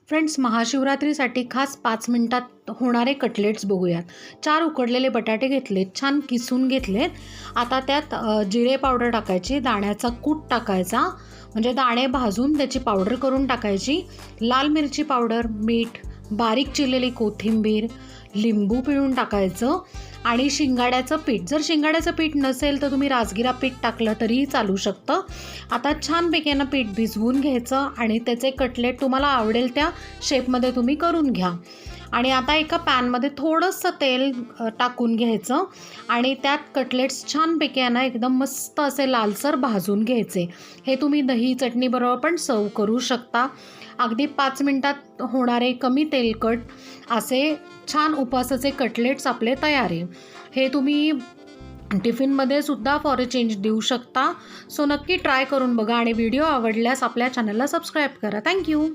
Friends, महाशिवरात्रीसाठी खास 5 मिनिटात होणारे कटलेट्स बघूयात. 4 उकडलेले बटाटे घेतलेत, छान किसून घेतलेत. आता त्यात जिरे पावडर टाकायची, दाण्याचा कूट टाकायचा, म्हणजे दाणे भाजून त्याची पावडर करून टाकायची, लाल मिरची पावडर, मीठ, बारीक चिरलेली कोथिंबीर, लिंबू पिळून टाकायचं आणि शिंगाड्याचं पीठ. जर शिंगाड्याचं पीठ नसेल तर तुम्ही राजगिरा पीठ टाकलं तरीही चालू शकतं. आता छानपैकी ना पीठ भिजवून घ्यायचं आणि त्याचे कटलेट तुम्हाला आवडेल त्या शेपमध्ये तुम्ही करून घ्या. आणि आता एका पॅनमध्ये थोडंसं तेल टाकून घ्यायचं आणि त्यात कटलेट्स छानपैकी ना एकदम मस्त असे लालसर भाजून घ्यायचे. हे तुम्ही दही चटणीबरोबर पण सर्व करू शकता. अगदी 5 मिनिटात होणारे कमी तेलकट असे छान उपवासाचे कटलेट्स आपले तयार आहे. हे तुम्ही टिफिनमध्ये सुद्धा फॉर अ चेंज देऊ शकता. सो नक्की ट्राय करून बघा आणि व्हिडिओ आवडल्यास आपल्या चॅनलला सबस्क्राईब करा. थँक्यू.